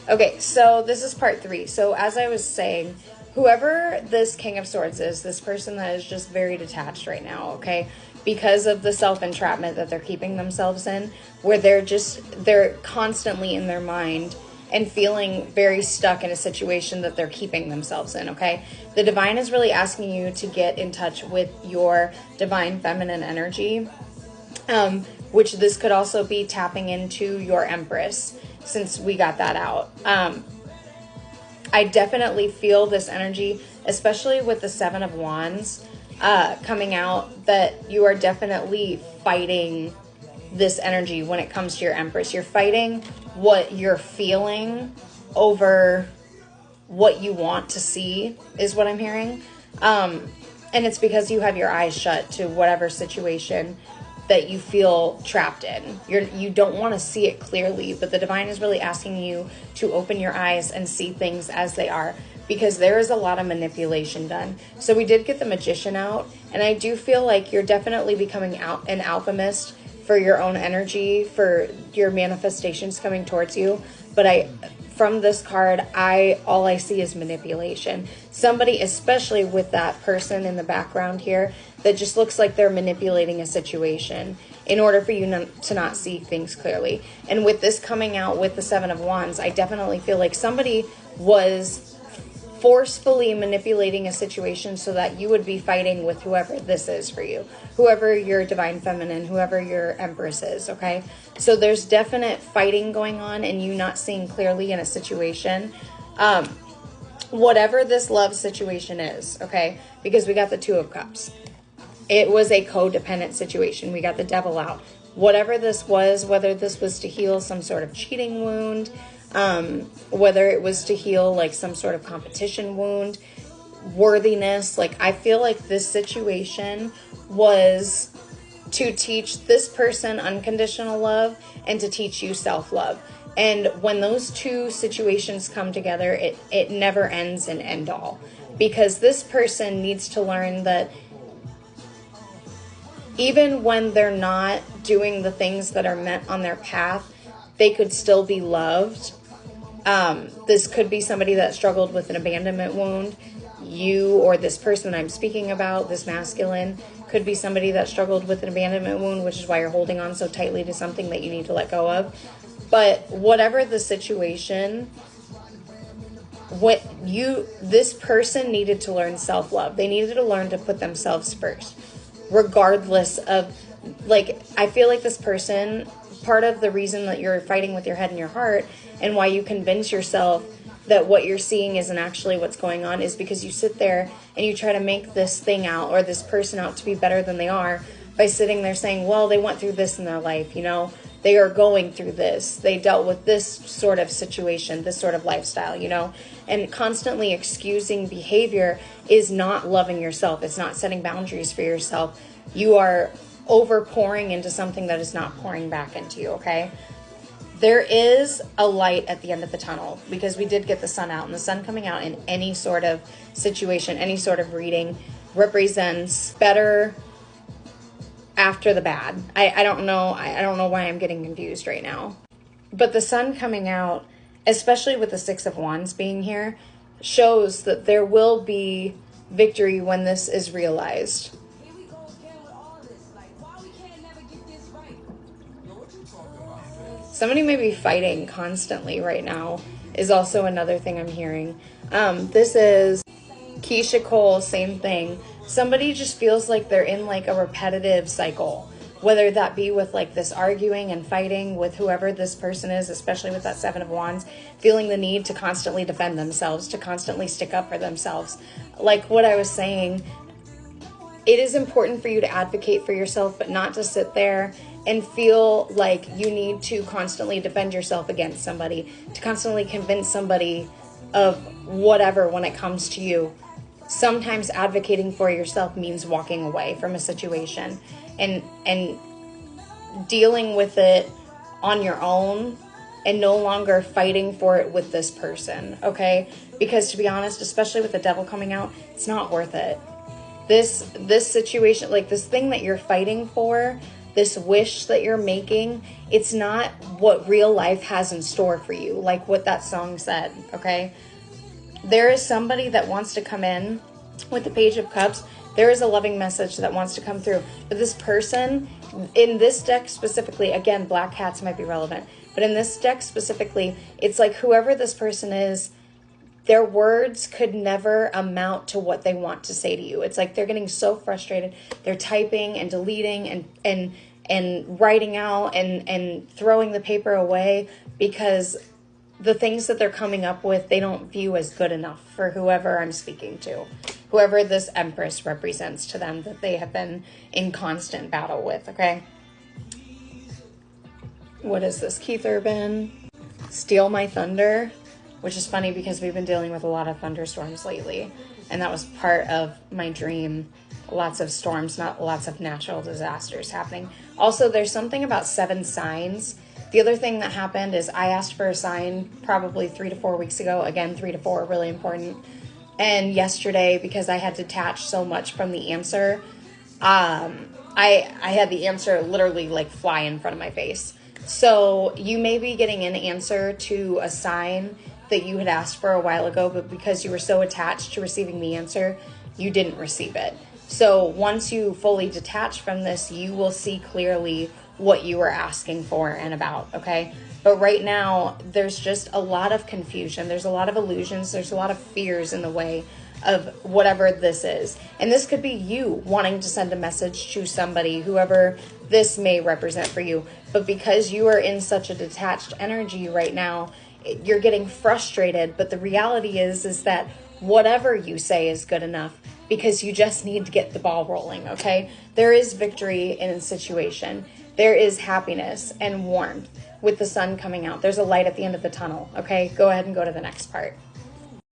Okay, so this is part 3. So as I was saying, whoever this King of Swords is, this person that is just very detached right now, okay? Because of the self-entrapment that they're keeping themselves in, where they're constantly in their mind and feeling very stuck in a situation that they're keeping themselves in, okay? The divine is really asking you to get in touch with your divine feminine energy, which this could also be tapping into your Empress, since we got that out. I definitely feel this energy, especially with the Seven of Wands coming out, that you are definitely fighting this energy when it comes to your Empress. You're fighting what you're feeling over what you want to see, is what I'm hearing. And it's because you have your eyes shut to whatever situation that you feel trapped in. You don't want to see it clearly, but the divine is really asking you to open your eyes and see things as they are, because there is a lot of manipulation done. So we did get the Magician out, and I do feel like you're definitely becoming an alchemist for your own energy, for your manifestations coming towards you. But from this card, all I see is manipulation. Somebody, especially with that person in the background here, that just looks like they're manipulating a situation in order for you to not see things clearly. And with this coming out with the Seven of Wands, I definitely feel like somebody was forcefully manipulating a situation so that you would be fighting with whoever this is for you, whoever your divine feminine, whoever your Empress is, okay? So there's definite fighting going on and you not seeing clearly in a situation, whatever this love situation is, okay? Because we got the Two of Cups. It was a codependent situation. We got the Devil out. Whatever this was, whether this was to heal some sort of cheating wound, whether it was to heal like some sort of competition wound, worthiness, like I feel like this situation was to teach this person unconditional love and to teach you self-love. And when those two situations come together, it never ends in end all, because this person needs to learn that even when they're not doing the things that are meant on their path, they could still be loved. This could be somebody that struggled with an abandonment wound. You or this person that I'm speaking about, this masculine, could be somebody that struggled with an abandonment wound, which is why you're holding on so tightly to something that you need to let go of. But whatever the situation, this person needed to learn self-love. They needed to learn to put themselves first, regardless of, like, I feel like this person, part of the reason that you're fighting with your head and your heart and why you convince yourself that what you're seeing isn't actually what's going on is because you sit there and you try to make this thing out or this person out to be better than they are by sitting there saying, well, they went through this in their life, you know, they are going through this, they dealt with this sort of situation, this sort of lifestyle, you know, and constantly excusing behavior is not loving yourself. It's not setting boundaries for yourself. You are over pouring into something that is not pouring back into you, okay? There is a light at the end of the tunnel, because we did get the sun out, and the sun coming out in any sort of situation, any sort of reading, represents better after the bad. I don't know why I'm getting confused right now. But the sun coming out, especially with the Six of Wands being here, shows that there will be victory when this is realized. Somebody may be fighting constantly right now is also another thing I'm hearing. This is Keyshia Cole, same thing. Somebody just feels like they're in like a repetitive cycle, whether that be with like this arguing and fighting with whoever this person is, especially with that Seven of Wands, feeling the need to constantly defend themselves, to constantly stick up for themselves. Like what I was saying, it is important for you to advocate for yourself, but not to sit there and feel like you need to constantly defend yourself against somebody, to constantly convince somebody of whatever when it comes to you. Sometimes advocating for yourself means walking away from a situation and dealing with it on your own and no longer fighting for it with this person, okay? Because to be honest, especially with the Devil coming out, it's not worth it. This situation, like this thing that you're fighting for, this wish that you're making, it's not what real life has in store for you, like what that song said, okay? There is somebody that wants to come in with the Page of Cups. There is a loving message that wants to come through. But this person, in this deck specifically, again, black cats might be relevant, but in this deck specifically, it's like whoever this person is, their words could never amount to what they want to say to you. It's like they're getting so frustrated. They're typing and deleting and writing out and throwing the paper away because the things that they're coming up with, they don't view as good enough for whoever I'm speaking to. Whoever this Empress represents to them that they have been in constant battle with, okay? What is this? Keith Urban, Steal My Thunder, which is funny because we've been dealing with a lot of thunderstorms lately. And that was part of my dream. Lots of storms, not lots of natural disasters happening. Also, there's something about 7 signs. The other thing that happened is I asked for a sign probably 3 to 4 weeks ago. Again, 3 to 4, really important. And yesterday, because I had detached so much from the answer, I had the answer literally like fly in front of my face. So you may be getting an answer to a sign that you had asked for a while ago, but because you were so attached to receiving the answer, you didn't receive it. So once you fully detach from this, you will see clearly what you were asking for and about, okay? But right now, there's just a lot of confusion. There's a lot of illusions. There's a lot of fears in the way of whatever this is. And this could be you wanting to send a message to somebody, whoever this may represent for you. But because you are in such a detached energy right now, you're getting frustrated. But the reality is that whatever you say is good enough because you just need to get the ball rolling, okay? There is victory in a situation. There is happiness and warmth with the sun coming out. There's a light at the end of the tunnel, okay? Go ahead and go to the next part.